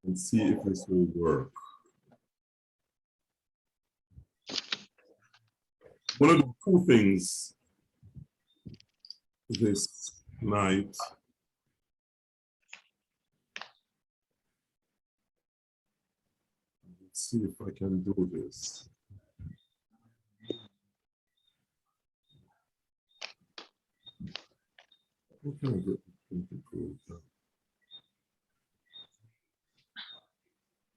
and see if this will work. One of the two things this night. Let's see if I can do this. What can I get?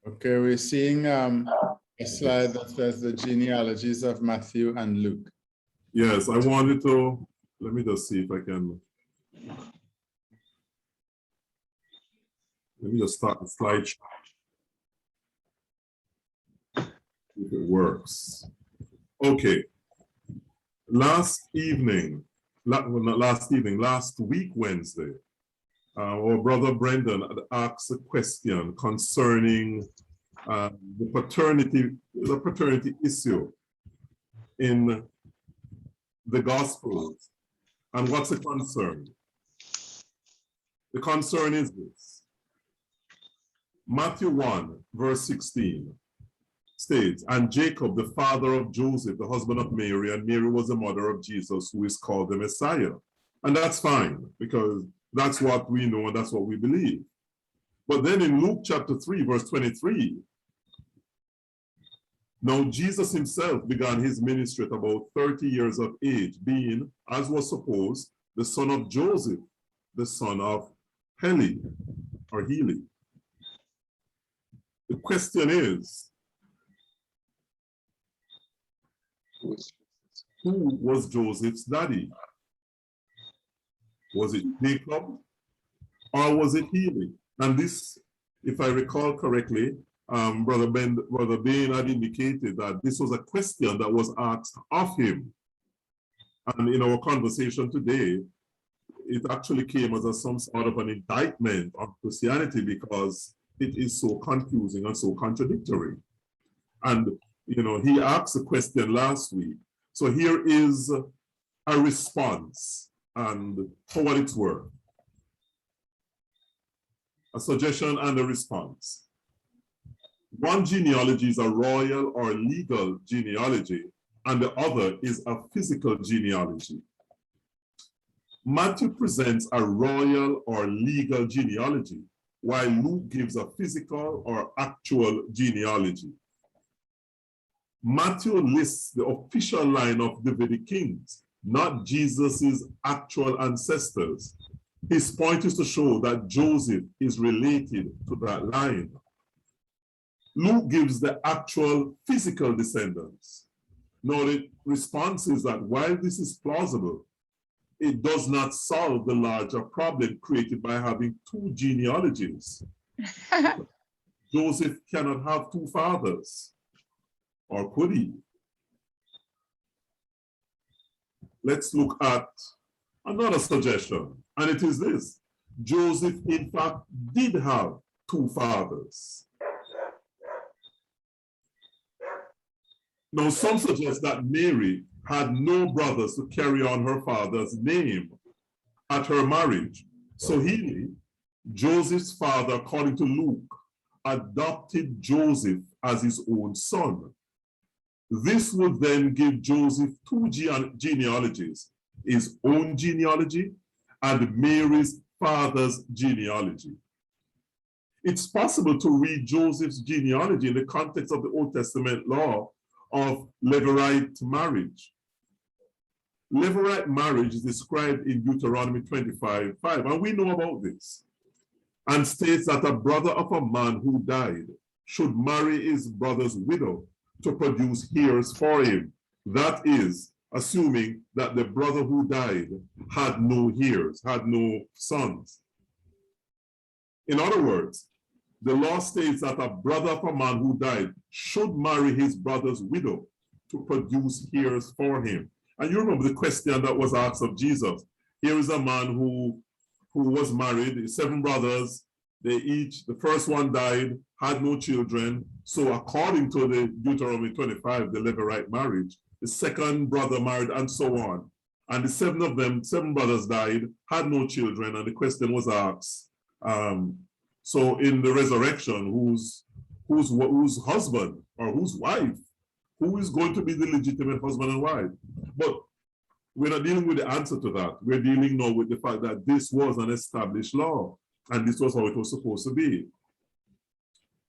Okay, we're seeing a slide that says the genealogies of Matthew and Luke. Yes, I wanted to, let me just see if I can. Let me just start the slideshow. If it works. Okay. Last week, Wednesday, our brother Brendan had asked a question concerning the paternity issue in the Gospels. And what's the concern? The concern is this. Matthew 1, verse 16 states, and Jacob, the father of Joseph, the husband of Mary, and Mary was the mother of Jesus, who is called the Messiah. And that's fine, because that's what we know and that's what we believe. But then in Luke chapter 3, verse 23, now Jesus himself began his ministry at about 30 years of age, being, as was supposed, the son of Joseph, the son of Heli, or Heli. The question is, who was Joseph's daddy? Was it Jacob or was it Heli? And this, if I recall correctly, Brother Bain had indicated that this was a question that was asked of him. And in our conversation today, it actually came as some sort of an indictment of Christianity because it is so confusing and so contradictory. And you know, he asked a question last week. So here is a response, and for what it's worth. A suggestion and a response. One genealogy is a royal or legal genealogy, and the other is a physical genealogy. Matthew presents a royal or legal genealogy, while Luke gives a physical or actual genealogy. Matthew lists the official line of Davidic kings, not Jesus's actual ancestors. His point is to show that Joseph is related to that line. Luke gives the actual physical descendants. Now the response is that while this is plausible, it does not solve the larger problem created by having two genealogies. Joseph cannot have two fathers. Or could he? Let's look at another suggestion, and it is this. Joseph, in fact, did have two fathers. Now, some suggest that Mary had no brothers to carry on her father's name at her marriage. So he, Joseph's father, according to Luke, adopted Joseph as his own son. This would then give Joseph two genealogies, his own genealogy and Mary's father's genealogy. It's possible to read Joseph's genealogy in the context of the Old Testament law of Levirate marriage. Levirate marriage is described in Deuteronomy 25:5, and we know about this, and states that a brother of a man who died should marry his brother's widow to produce heirs for him. That is, assuming that the brother who died had no heirs, had no sons. In other words, the law states that a brother of a man who died should marry his brother's widow to produce heirs for him. And you remember the question that was asked of Jesus. Here is a man who was married, 7 brothers. The first one died, had no children. So according to the Deuteronomy 25, the Levirate marriage, the second brother married and so on. And the 7 brothers died, had no children. And the question was asked, So in the resurrection, whose husband or whose wife, who is going to be the legitimate husband and wife? But we're not dealing with the answer to that. We're dealing now with the fact that this was an established law and this was how it was supposed to be.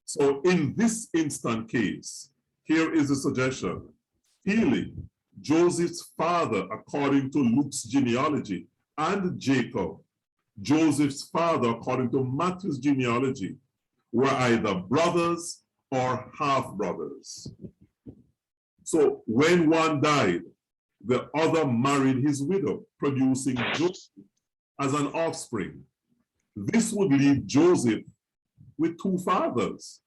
So in this instant case, here is a suggestion. Heli, Joseph's father, according to Luke's genealogy, and Jacob, Joseph's father, according to Matthew's genealogy, were either brothers or half-brothers. So when one died, the other married his widow, producing Joseph as an offspring. This would leave Joseph with two fathers,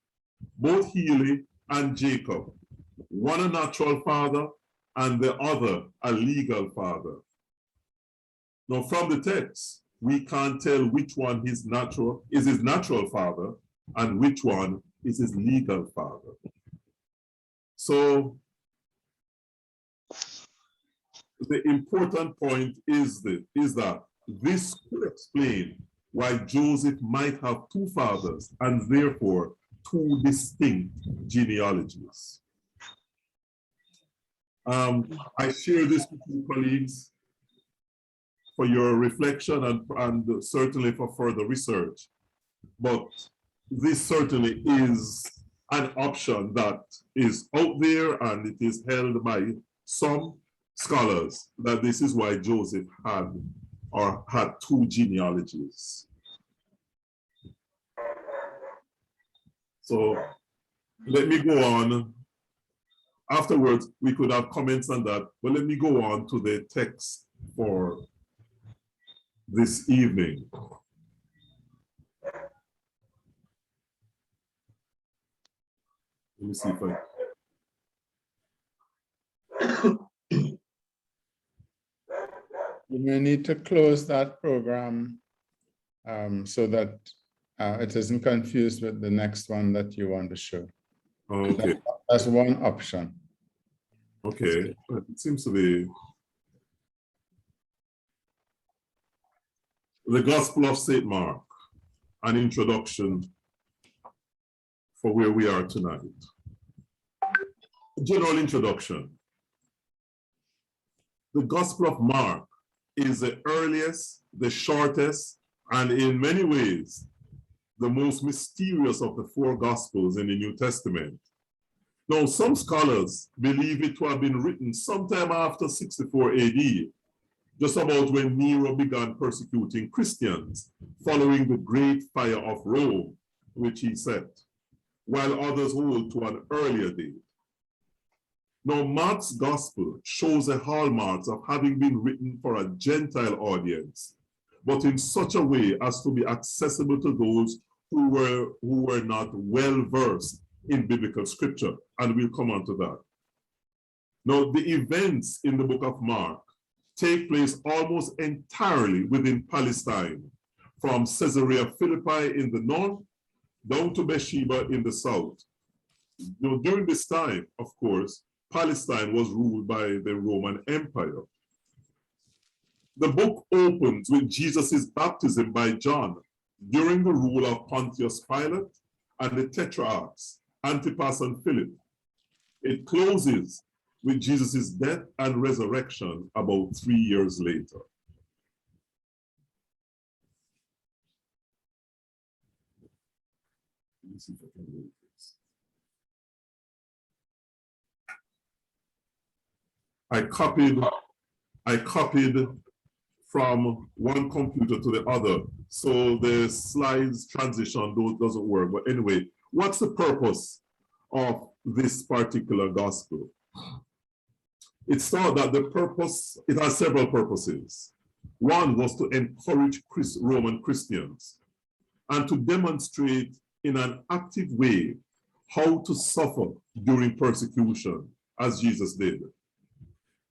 both Heli and Jacob, one a natural father and the other a legal father. Now from the text, we can't tell which one is his natural father and which one is his legal father. So the important point is that this could explain why Joseph might have two fathers and therefore two distinct genealogies. I share this with you, colleagues, for your reflection and certainly for further research. But this certainly is an option that is out there, and it is held by some scholars that this is why Joseph had two genealogies. So let me go on. Afterwards, we could have comments on that, but let me go on to the text for this evening. Let me see if You may need to close that program so that it isn't confused with the next one that you want to show. Okay. That's one option. Okay, it seems to be the Gospel of St. Mark, an introduction for where we are tonight. General introduction. The Gospel of Mark is the earliest, the shortest, and in many ways, the most mysterious of the four Gospels in the New Testament. Now, some scholars believe it to have been written sometime after 64 AD, just about when Nero began persecuting Christians following the Great Fire of Rome, which he set, while others hold to an earlier date. Now, Mark's Gospel shows the hallmarks of having been written for a Gentile audience, but in such a way as to be accessible to those who were not well versed in biblical scripture, and we'll come on to that. Now, the events in the book of Mark take place almost entirely within Palestine, from Caesarea Philippi in the north down to Beersheba in the south. Now, during this time, of course, Palestine was ruled by the Roman Empire. The book opens with Jesus' baptism by John during the rule of Pontius Pilate and the Tetrarchs, Antipas and Philip. It closes with Jesus' death and resurrection about 3 years later. Let me see if I can read this. I copied from one computer to the other, so the slides transition doesn't work. But anyway, what's the purpose of this particular gospel? It's thought that it has several purposes. One was to encourage Roman Christians and to demonstrate in an active way how to suffer during persecution, as Jesus did.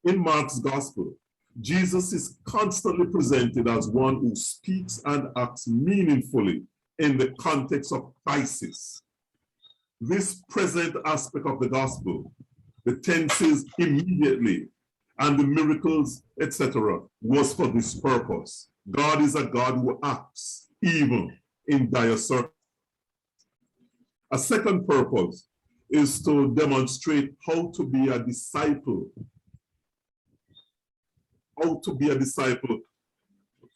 In Mark's gospel, Jesus is constantly presented as one who speaks and acts meaningfully in the context of crisis. This present aspect of the gospel, the tenses immediately, and the miracles, etc., was for this purpose. God is a God who acts even in dire circumstances. A second purpose is to demonstrate how to be a disciple. How to be a disciple,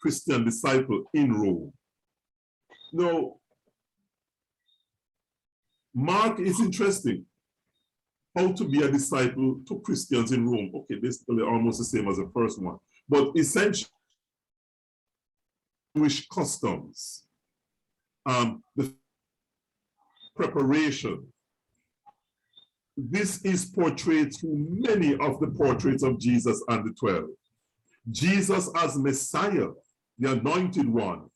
Christian disciple in Rome. Now, Mark is interesting. How to be a disciple to Christians in Rome. Okay, basically almost the same as the first one. But essentially, Jewish customs, the preparation. This is portrayed through many of the portraits of Jesus and the 12. Jesus as Messiah, the anointed one,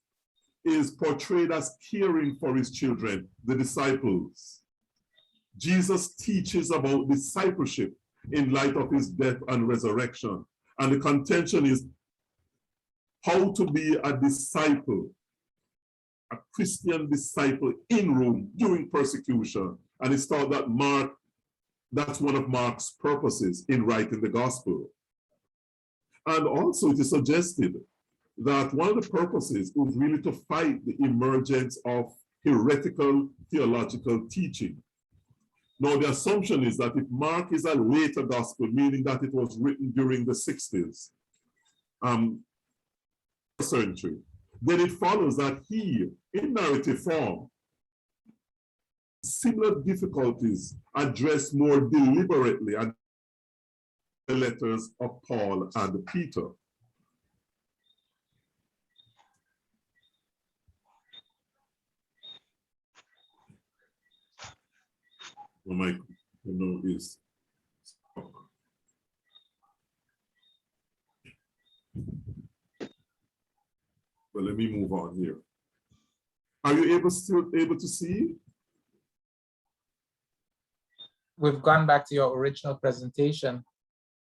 is portrayed as caring for his children, the disciples. Jesus teaches about discipleship in light of his death and resurrection. And the contention is how to be a disciple, a Christian disciple in Rome during persecution. And it's thought that that's one of Mark's purposes in writing the gospel. And also it is suggested that one of the purposes is really to fight the emergence of heretical theological teaching. Now, the assumption is that if Mark is a later gospel, meaning that it was written during the 60s century, then it follows that he, in narrative form, similar difficulties addressed more deliberately in the letters of Paul and Peter. My is stuck. Well, let me move on here. Are you still able to see? We've gone back to your original presentation.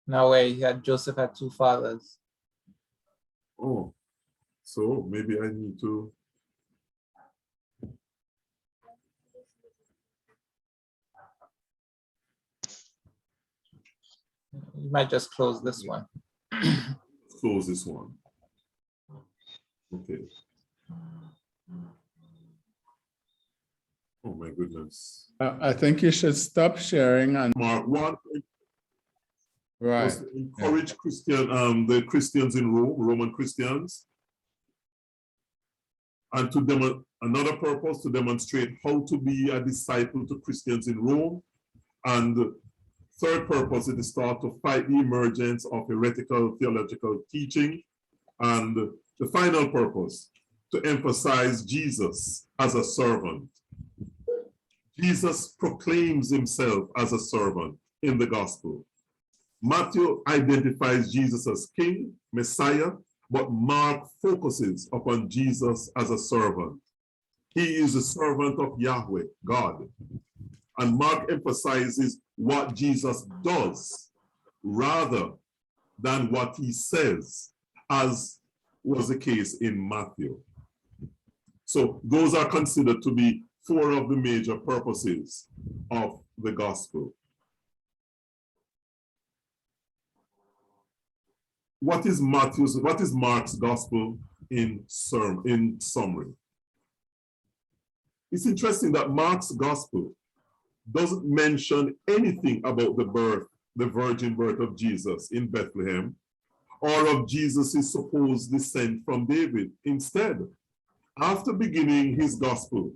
Now where you had Joseph had two fathers. Oh, so maybe I need to. You might just close this one. Close this one. Okay. Oh my goodness. I think you should stop sharing and Mark 1. right. Was to encourage the Christians in Rome, Roman Christians, and to another purpose to demonstrate how to be a disciple to Christians in Rome, and third purpose is to start to fight the emergence of heretical theological teaching, and the final purpose to emphasize Jesus as a servant. Jesus proclaims himself as a servant in the gospel. Matthew identifies Jesus as King, Messiah, but Mark focuses upon Jesus as a servant. He is a servant of Yahweh, God. And Mark emphasizes what Jesus does rather than what he says, as was the case in Matthew. So those are considered to be four of the major purposes of the gospel. What is Mark's gospel in summary? It's interesting that Mark's gospel doesn't mention anything about the virgin birth of Jesus in Bethlehem, or of Jesus' supposed descent from David. Instead, after beginning his gospel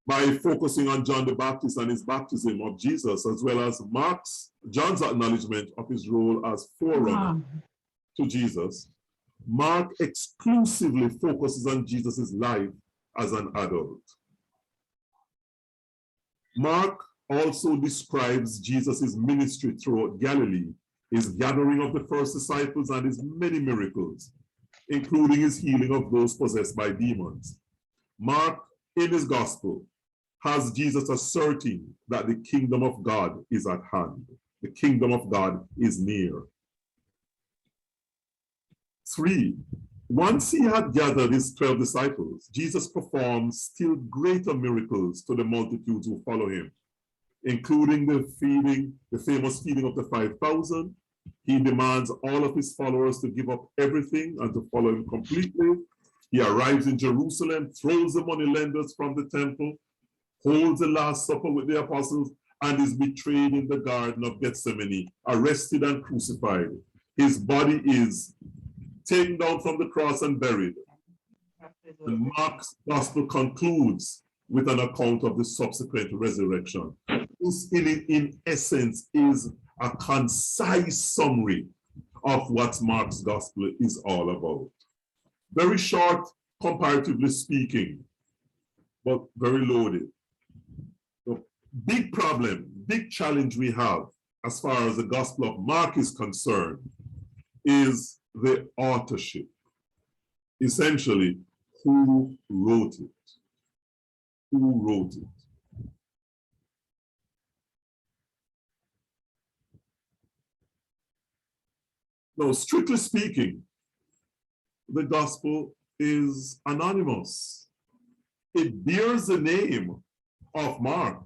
by focusing on John the Baptist and his baptism of Jesus, as well as John's acknowledgement of his role as forerunner to Jesus, Mark exclusively focuses on Jesus' life as an adult. Mark also describes Jesus' ministry throughout Galilee, his gathering of the first disciples, and his many miracles, including his healing of those possessed by demons. Mark, in his gospel, has Jesus asserting that the kingdom of God is at hand. The kingdom of God is near. 3, once he had gathered his 12 disciples, Jesus performs still greater miracles to the multitudes who follow him, including the famous feeding of the 5,000. He demands all of his followers to give up everything and to follow him completely. He arrives in Jerusalem, throws the moneylenders from the temple, holds the Last Supper with the apostles, and is betrayed in the Garden of Gethsemane, arrested and crucified. His body is taken down from the cross and buried. And Mark's gospel concludes with an account of the subsequent resurrection. This, in essence, is a concise summary of what Mark's gospel is all about. Very short, comparatively speaking, but very loaded. The big problem, big challenge we have as far as the Gospel of Mark is concerned is the authorship. Essentially, who wrote it? Who wrote it? Now, strictly speaking, the gospel is anonymous. It bears the name of Mark,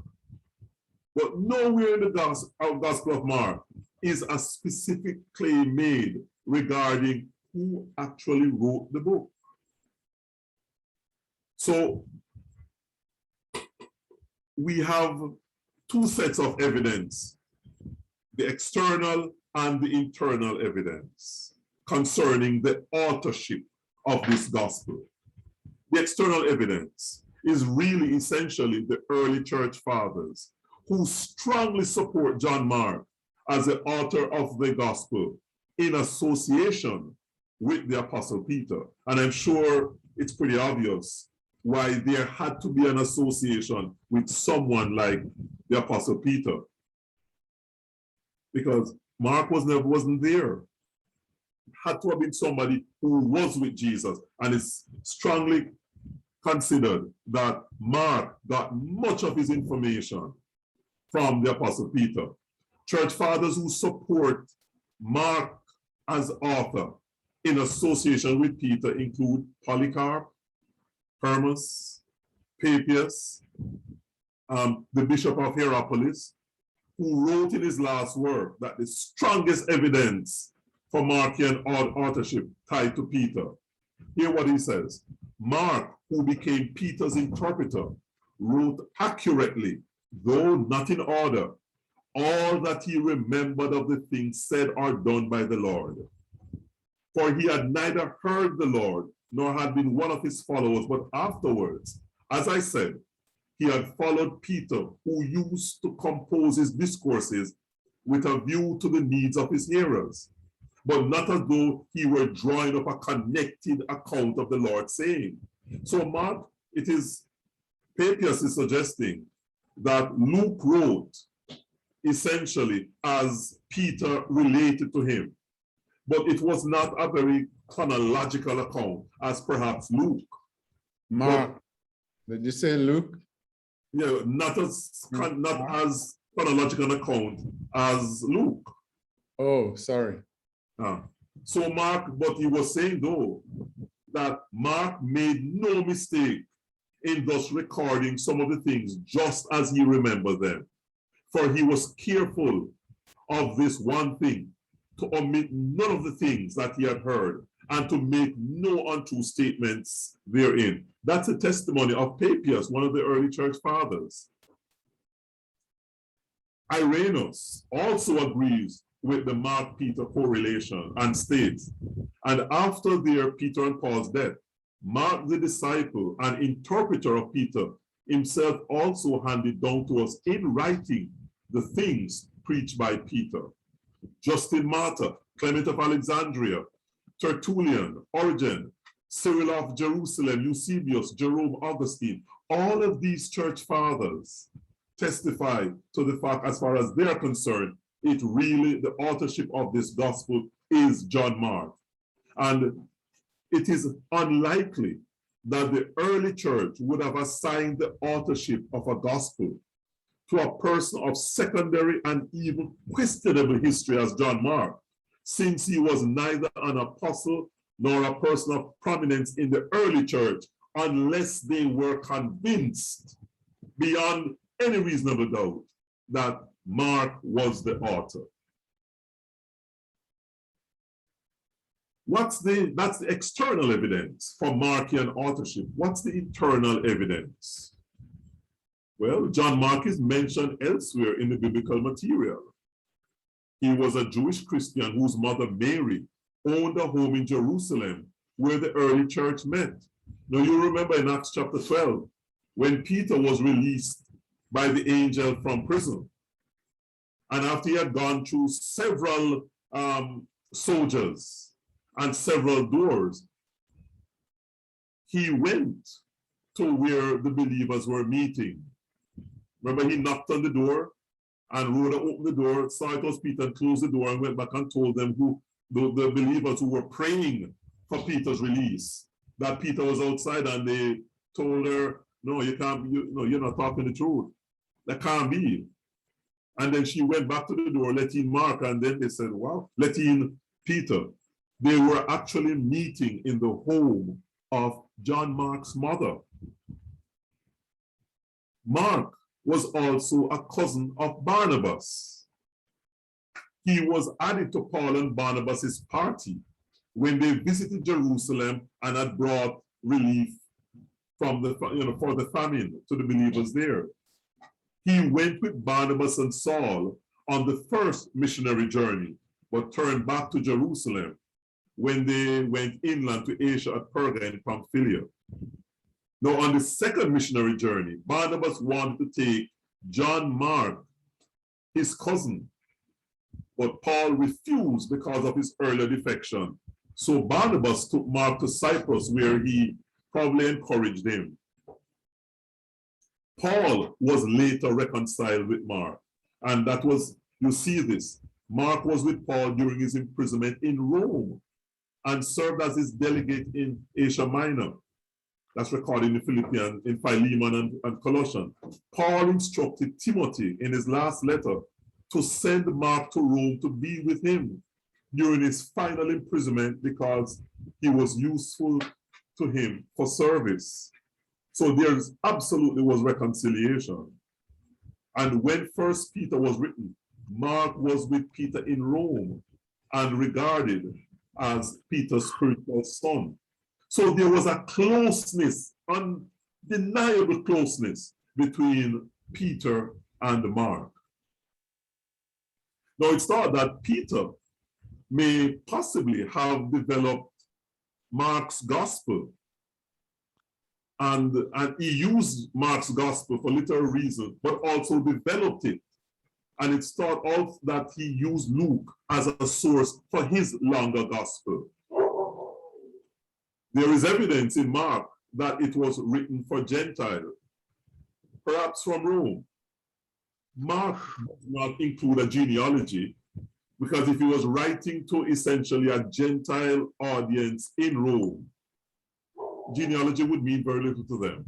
but nowhere in the Gospel of Mark is a specific claim made regarding who actually wrote the book. So we have two sets of evidence, the external and the internal evidence concerning the authorship of this gospel. The external evidence is really essentially the early church fathers who strongly support John Mark as the author of the gospel in association with the Apostle Peter. And I'm sure it's pretty obvious why there had to be an association with someone like the Apostle Peter, because Mark wasn't there. It had to have been somebody who was with Jesus, and it's strongly considered that Mark got much of his information from the Apostle Peter. Church fathers who support Mark as author in association with Peter include Polycarp, Hermas, Papias, the Bishop of Hierapolis, who wrote in his last work that the strongest evidence for Markian authorship tied to Peter. Hear what he says. Mark, who became Peter's interpreter, wrote accurately, though not in order, all that he remembered of the things said or done by the Lord. For he had neither heard the Lord, nor had been one of his followers, but afterwards, as I said, he had followed Peter, who used to compose his discourses with a view to the needs of his hearers, but not as though he were drawing up a connected account of the Lord saying. So Mark, it is, Papias is suggesting that Luke wrote essentially as Peter related to him, but it was not a very chronological account as perhaps Luke. Mark, did you say Luke? Yeah, not as chronological an account as Luke. Oh, sorry. So Mark, but he was saying though, that Mark made no mistake in thus recording some of the things just as he remembered them. For he was careful of this one thing, to omit none of the things that he had heard, and to make no untrue statements therein. That's a testimony of Papias, one of the early church fathers. Irenaeus also agrees with the Mark-Peter correlation and states, and after their Peter and Paul's death, Mark the disciple and interpreter of Peter himself also handed down to us in writing the things preached by Peter. Justin Martyr, Clement of Alexandria, Tertullian, Origen, Cyril of Jerusalem, Eusebius, Jerome, Augustine, all of these church fathers testify to the fact, as far as they're concerned, it really, the authorship of this gospel is John Mark. And it is unlikely that the early church would have assigned the authorship of a gospel to a person of secondary and even questionable history as John Mark, since he was neither an apostle nor a person of prominence in the early church, unless they were convinced beyond any reasonable doubt that Mark was the author. That's the external evidence for Markian authorship. What's the internal evidence? Well, John Mark is mentioned elsewhere in the biblical material. He was a Jewish Christian whose mother Mary owned a home in Jerusalem where the early church met. Now you remember in Acts chapter 12, when Peter was released by the angel from prison. And after he had gone through several soldiers and several doors, he went to where the believers were meeting. Remember, he knocked on the door, and Rhoda opened the door, saw it was Peter, and closed the door and went back and told them who the believers who were praying for Peter's release, that Peter was outside, and they told her, no, you can't, you're not talking the truth. That can't be. And then she went back to the door, let in Mark, and then they said, wow, let in Peter. They were actually meeting in the home of John Mark's mother. Mark was also a cousin of Barnabas. He was added to Paul and Barnabas's party when they visited Jerusalem and had brought relief from the, for the famine to the believers there. He went with Barnabas and Saul on the first missionary journey, but turned back to Jerusalem when they went inland to Asia at Perga and Pamphylia. Now, on the second missionary journey, Barnabas wanted to take John Mark, his cousin, but Paul refused because of his earlier defection. So Barnabas took Mark to Cyprus, where he probably encouraged him. Paul was later reconciled with Mark, and that was, you see this, Mark was with Paul during his imprisonment in Rome and served as his delegate in Asia Minor. That's recorded in Philippians, in Philemon and Colossians. Paul instructed Timothy in his last letter to send Mark to Rome to be with him during his final imprisonment because he was useful to him for service. So there absolutely was reconciliation. And when First Peter was written, Mark was with Peter in Rome and regarded as Peter's spiritual son. So there was a closeness, undeniable closeness between Peter and Mark. Now it's thought that Peter may possibly have developed Mark's gospel, and he used Mark's gospel for literal reasons, but also developed it. And it's thought also that he used Luke as a source for his longer gospel. There is evidence in Mark that it was written for Gentiles, perhaps from Rome. Mark does not include a genealogy, because if he was writing to essentially a Gentile audience in Rome, genealogy would mean very little to them.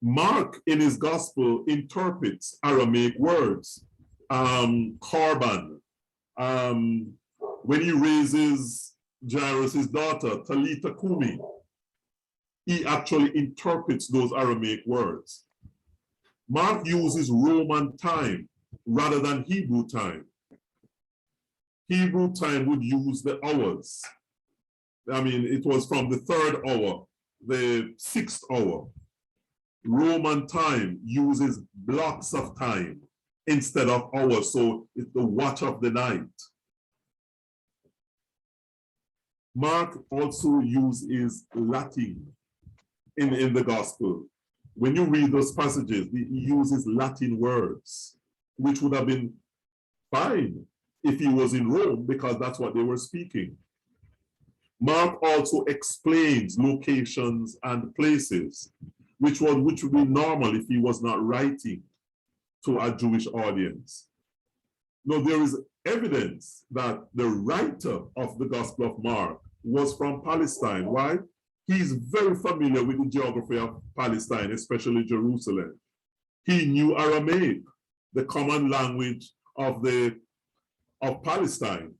Mark, in his gospel, interprets Aramaic words, korban, when he raises Jairus' daughter, Talitha Kumi, he actually interprets those Aramaic words. Mark uses Roman time rather than Hebrew time. Hebrew time would use the hours. I mean, it was from the 3rd hour, the 6th hour. Roman time uses blocks of time instead of hours, so it's the watch of the night. Mark also uses Latin in the gospel. When you read those passages, he uses Latin words, which would have been fine if he was in Rome, because that's what they were speaking. Mark also explains locations and places, which would be normal if he was not writing to a Jewish audience. Now, there is evidence that the writer of the Gospel of Mark was from Palestine. Why? He's very familiar with the geography of Palestine, especially Jerusalem. He knew Aramaic, the common language of Palestine,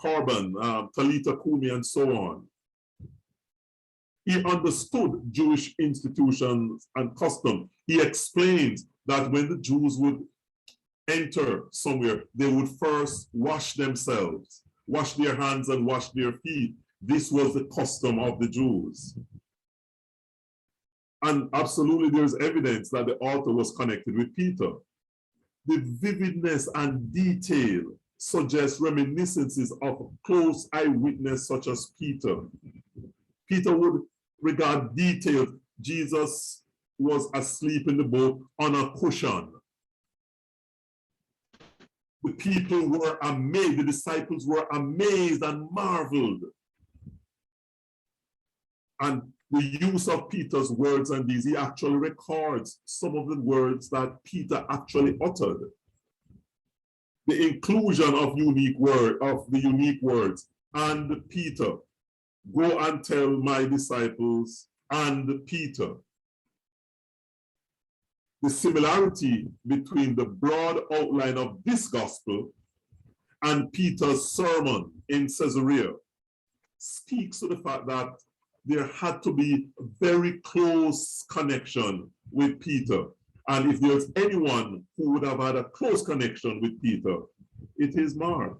Korban, Talitha Kumi, and so on. He understood Jewish institutions and custom. He explains that when the Jews would enter somewhere, they would first wash themselves, wash their hands and wash their feet. This was the custom of the Jews. And absolutely there's evidence that the author was connected with Peter. The vividness and detail suggest reminiscences of a close eyewitness such as Peter. Peter would regard details. Jesus was asleep in the boat on a cushion. The people were amazed, the disciples were amazed and marveled. And the use of Peter's words and these, he actually records some of the words that Peter actually uttered. The inclusion of the unique words, and Peter, go and tell my disciples, and Peter. The similarity between the broad outline of this gospel and Peter's sermon in Caesarea speaks to the fact that there had to be a very close connection with Peter. And if there's anyone who would have had a close connection with Peter, it is Mark.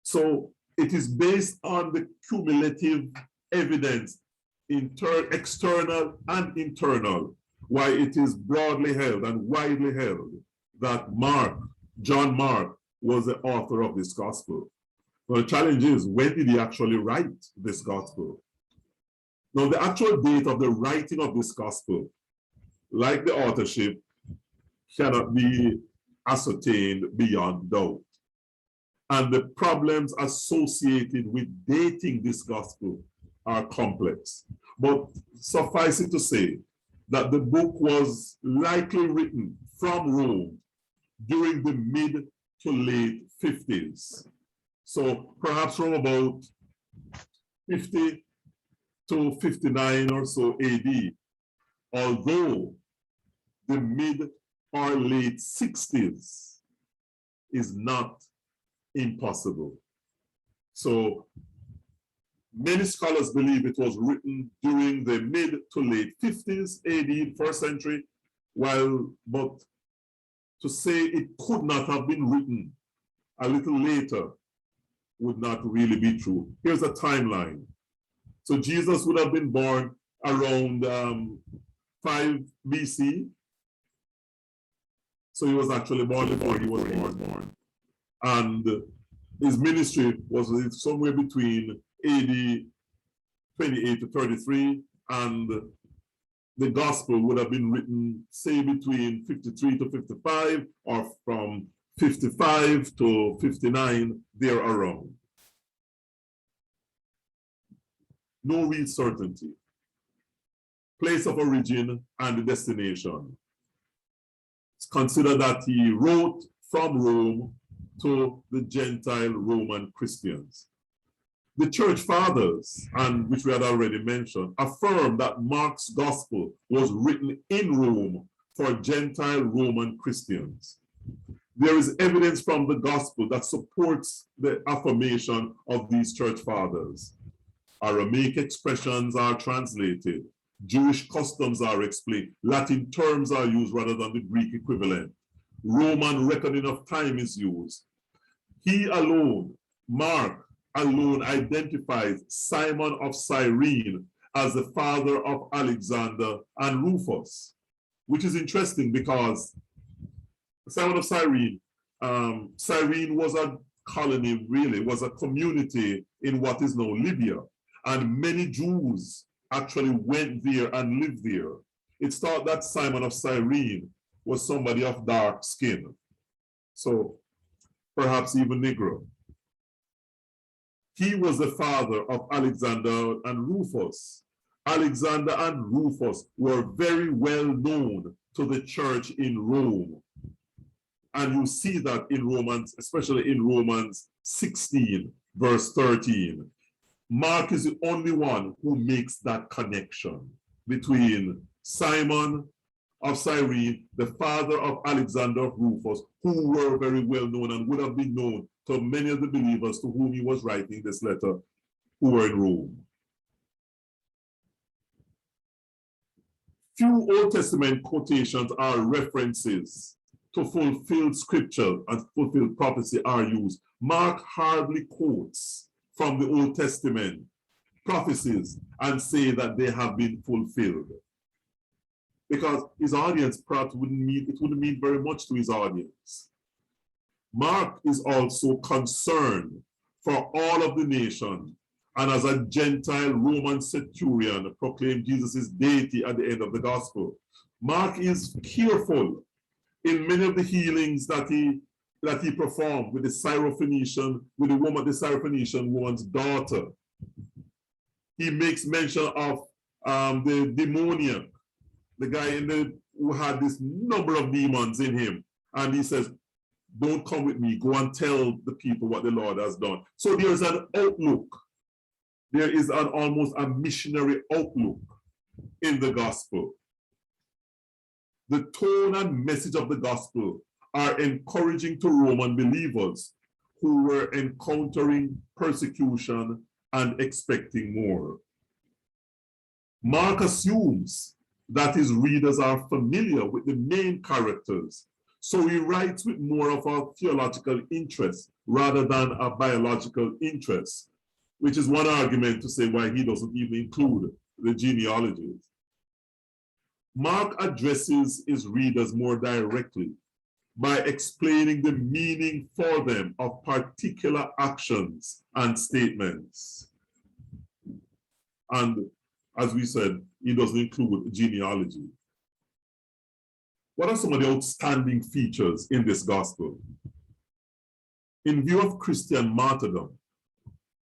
So it is based on the cumulative evidence, external and internal, why it is broadly held and widely held that John Mark, was the author of this gospel. Well, the challenge is, when did he actually write this gospel? Now, the actual date of the writing of this gospel, like the authorship, cannot be ascertained beyond doubt. And the problems associated with dating this gospel are complex. But suffice it to say that the book was likely written from Rome during the mid to late 50s. So perhaps from about 50 to 59 or so AD, although the mid or late 60s is not impossible. So many scholars believe it was written during the mid to late 50s AD, first century, but to say it could not have been written a little later would not really be true. Here's a timeline. So Jesus would have been born around 5 BC. So he was actually born before he was born. And his ministry was somewhere between AD 28 to 33, and the gospel would have been written, say, between 53 to 55, or from 55 to 59, there around. No real certainty. Place of origin and the destination. It's considered that he wrote from Rome to the Gentile Roman Christians. The church fathers, and which we had already mentioned, affirmed that Mark's gospel was written in Rome for Gentile Roman Christians. There is evidence from the gospel that supports the affirmation of these church fathers. Aramaic expressions are translated. Jewish customs are explained. Latin terms are used rather than the Greek equivalent. Roman reckoning of time is used. He alone, Mark alone, identifies Simon of Cyrene as the father of Alexander and Rufus, which is interesting because Simon of Cyrene, Cyrene was a colony, really, was a community in what is now Libya. And many Jews actually went there and lived there. It's thought that Simon of Cyrene was somebody of dark skin. So perhaps even Negro. He was the father of Alexander and Rufus. Alexander and Rufus were very well known to the church in Rome. And you see that in Romans, especially in Romans 16, verse 13. Mark is the only one who makes that connection between Simon of Cyrene, the father of Alexander of Rufus, who were very well known and would have been known to many of the believers to whom he was writing this letter, who were in Rome. Few Old Testament quotations are references to fulfilled scripture and fulfilled prophecy are used. Mark hardly quotes from the Old Testament, prophecies and say that they have been fulfilled. Because his audience perhaps wouldn't mean very much to his audience. Mark is also concerned for all of the nation, and as a Gentile Roman centurion proclaimed Jesus' deity at the end of the gospel. Mark is careful in many of the healings that he performed with the Syrophoenician, with the Syrophoenician woman's daughter. He makes mention of the demoniac, the guy who had this number of demons in him. And he says, don't come with me, go and tell the people what the Lord has done. So there's an outlook. There is almost a missionary outlook in the gospel. The tone and message of the gospel are encouraging to Roman believers who were encountering persecution and expecting more. Mark assumes that his readers are familiar with the main characters, so he writes with more of a theological interest rather than a biological interest, which is one argument to say why he doesn't even include the genealogies. Mark addresses his readers more directly by explaining the meaning for them of particular actions and statements. And as we said, he doesn't include genealogy. What are some of the outstanding features in this gospel? In view of Christian martyrdom,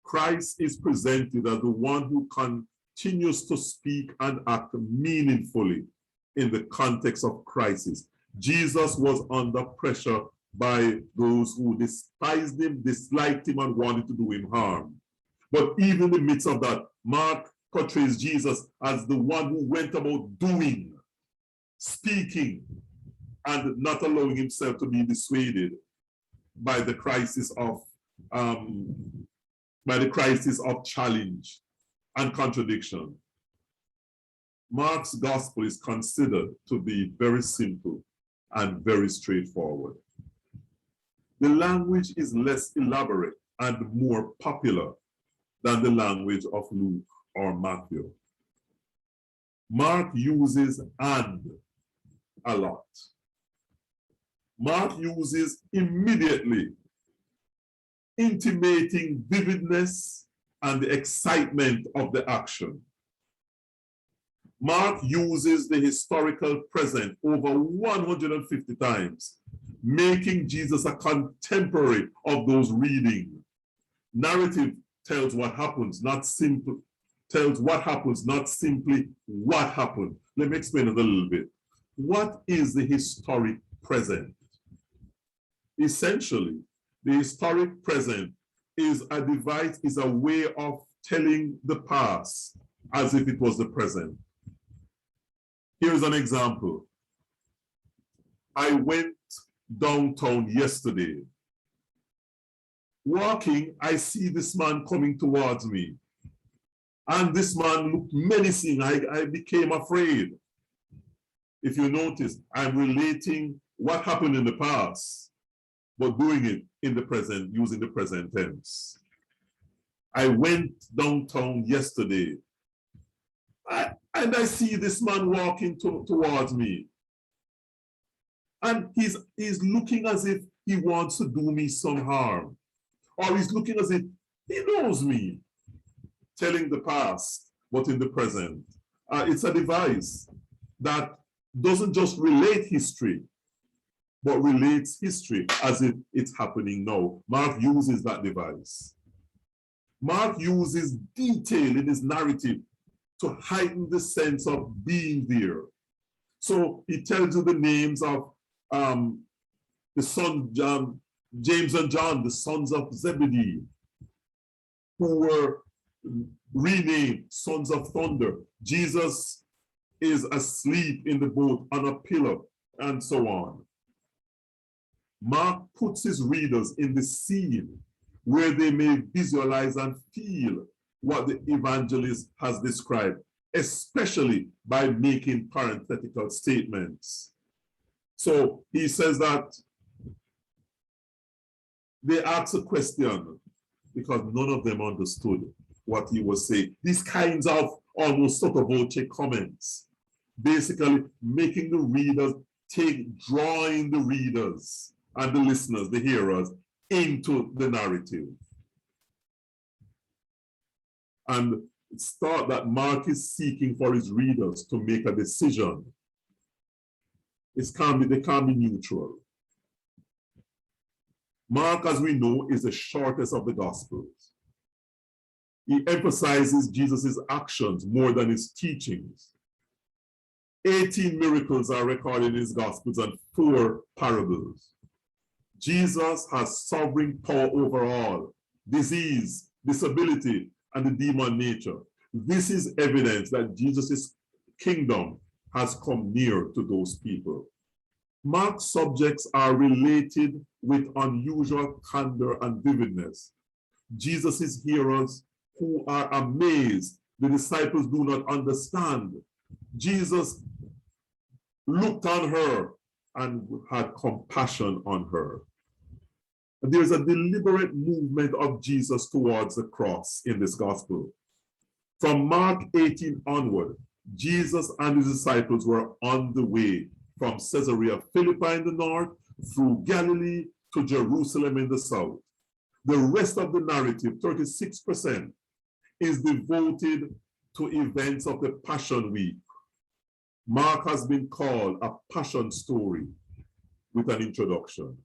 Christ is presented as the one who continues to speak and act meaningfully in the context of crisis. Jesus was under pressure by those who despised him, disliked him, and wanted to do him harm. But even in the midst of that, Mark portrays Jesus as the one who went about doing, speaking, and not allowing himself to be dissuaded by the crisis of challenge and contradiction. Mark's gospel is considered to be very simple and very straightforward. The language is less elaborate and more popular than the language of Luke or Matthew. Mark uses "and" a lot. Mark uses "immediately," intimating vividness and the excitement of the action. Mark uses the historical present over 150 times, making Jesus a contemporary of those reading. Narrative tells what happens, not simply what happened. Let me explain it a little bit. What is the historic present? Essentially, the historic present is a device, is a way of telling the past as if it was the present. Here's an example. I went downtown yesterday. Walking, I see this man coming towards me. And this man looked menacing. I became afraid. If you notice, I'm relating what happened in the past, but doing it in the present, using the present tense. I went downtown yesterday. And I see this man walking towards me. And he's looking as if he wants to do me some harm. Or he's looking as if he knows me. Telling the past, but in the present. It's a device that doesn't just relate history, but relates history as if it's happening now. Mark uses that device. Mark uses detail in his narrative to heighten the sense of being there. So he tells you the names of the son, James and John, the sons of Zebedee, who were renamed sons of thunder. Jesus is asleep in the boat on a pillar, and so on. Mark puts his readers in the scene where they may visualize and feel what the evangelist has described, especially by making parenthetical statements. So he says that they asked a question because none of them understood what he was saying. These kinds of almost sotto voce comments, basically making the readers drawing the readers and the listeners, the hearers, into the narrative. And it's thought that Mark is seeking for his readers to make a decision. They can't be neutral. Mark, as we know, is the shortest of the Gospels. He emphasizes Jesus' actions more than his teachings. 18 miracles are recorded in his Gospels and 4 parables. Jesus has sovereign power over all, disease, disability, and the demon nature. This is evidence that Jesus' kingdom has come near to those people. Mark's subjects are related with unusual candor and vividness. Jesus' hearers who are amazed, the disciples do not understand. Jesus looked on her and had compassion on her. And there's a deliberate movement of Jesus towards the cross in this gospel. From Mark 18 onward, Jesus and his disciples were on the way from Caesarea Philippi in the north through Galilee to Jerusalem in the south. The rest of the narrative, 36%, is devoted to events of the Passion Week. Mark has been called a passion story with an introduction.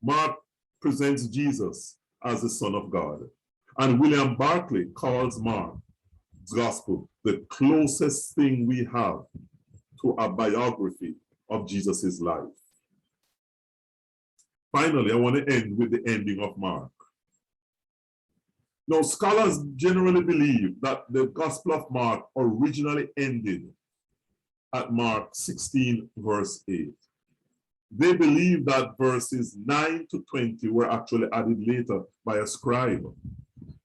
Mark presents Jesus as the Son of God, and William Barclay calls Mark's gospel the closest thing we have to a biography of Jesus' life. Finally, I want to end with the ending of Mark. Now, scholars generally believe that the Gospel of Mark originally ended at Mark 16, verse 8. They believe that verses 9 to 20 were actually added later by a scribe.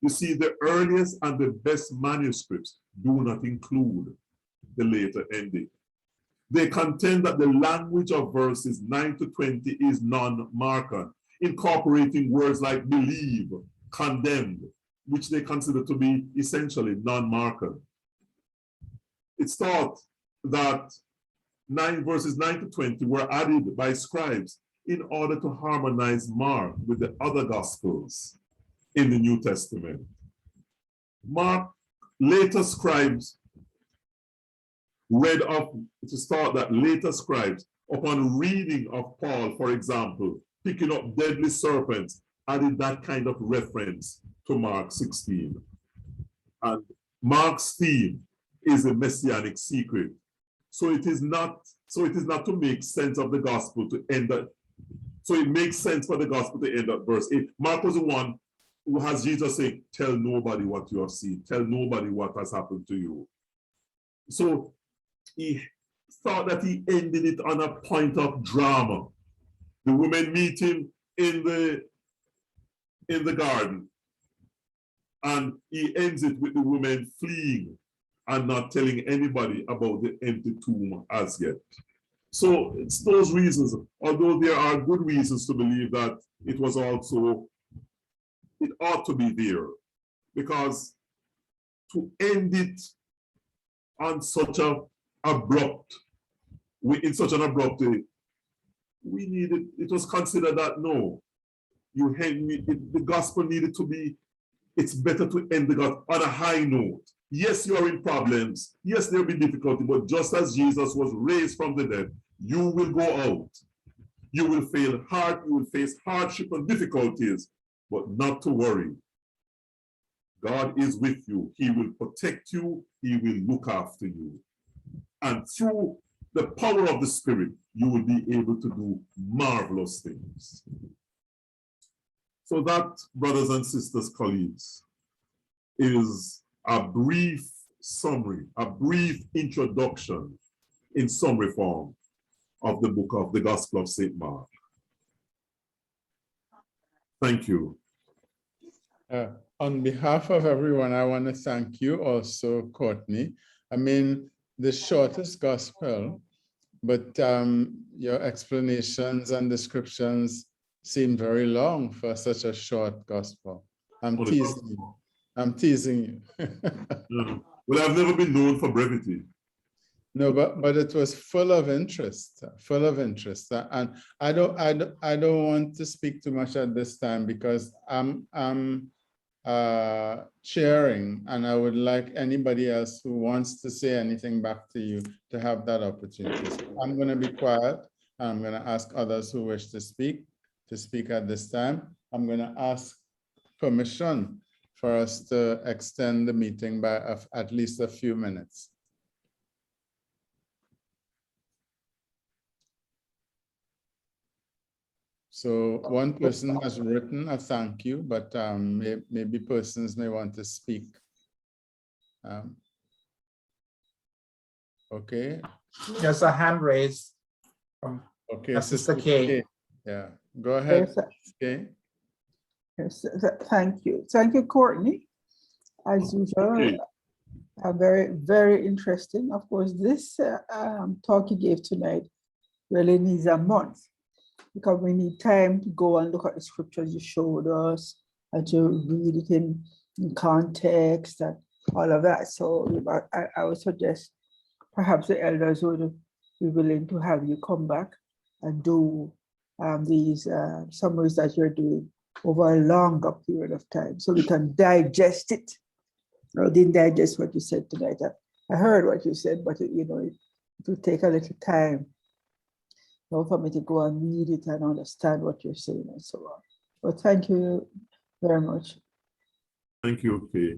You see, the earliest and the best manuscripts do not include the later ending. They contend that the language of verses 9 to 20 is non-Markan, incorporating words like believe, condemned, which they consider to be essentially non-Markan. It's thought that verses 9 to 20 were added by scribes in order to harmonize Mark with the other Gospels in the New Testament. Mark, later scribes it is thought that later scribes, upon reading of Paul, for example, picking up deadly serpents, added that kind of reference to Mark 16. And Mark's theme is a messianic secret. So it is not to make sense of the gospel to end at, so it makes sense for the gospel to end at verse 8. Mark was the one who has Jesus saying, tell nobody what you have seen, tell nobody what has happened to you. So he thought that he ended it on a point of drama. The women meet him in the garden, and he ends it with the women fleeing and not telling anybody about the empty tomb as yet. So it's those reasons, although there are good reasons to believe that it ought to be there, because to end it on such an abrupt way, it was considered that no, the gospel needed to be, it's better to end the gospel on a high note. Yes, you are in problems. Yes, there will be difficulty, but just as Jesus was raised from the dead, you will go out. You will face hardship and difficulties, but not to worry. God is with you. He will protect you. He will look after you. And through the power of the Spirit, you will be able to do marvelous things. So that, brothers and sisters, colleagues, is a brief summary, a brief introduction in summary form of the book of the Gospel of St. Mark. Thank you. On behalf of everyone, I want to thank you also, Courtney. I mean, the shortest gospel, but your explanations and descriptions seem very long for such a short gospel. I'm teasing you. I'm teasing you. Yeah. Well, I've never been known for brevity. No, but it was full of interest, and I don't want to speak too much at this time because I'm chairing, and I would like anybody else who wants to say anything back to you to have that opportunity. So I'm going to be quiet. I'm going to ask others who wish to speak at this time. I'm going to ask permission for us to extend the meeting by at least a few minutes. So one person has written a thank you, but maybe persons may want to speak. Okay. There's a hand raised from Okay, Sister Kay. Yeah, go ahead. Yes, Okay. yes, thank you. Thank you, Courtney. As usual, Okay. very, very interesting. Of course, this talk you gave tonight really needs a month because we need time to go and look at the scriptures you showed us and to read it in context and all of that. So I would suggest perhaps the elders would be willing to have you come back and do these summaries that you're doing over a longer period of time so we can digest it. I didn't digest what you said tonight. I heard what you said, but it will take a little time for me to go and read it and understand what you're saying and so on. But thank you very much. Thank you, Kay.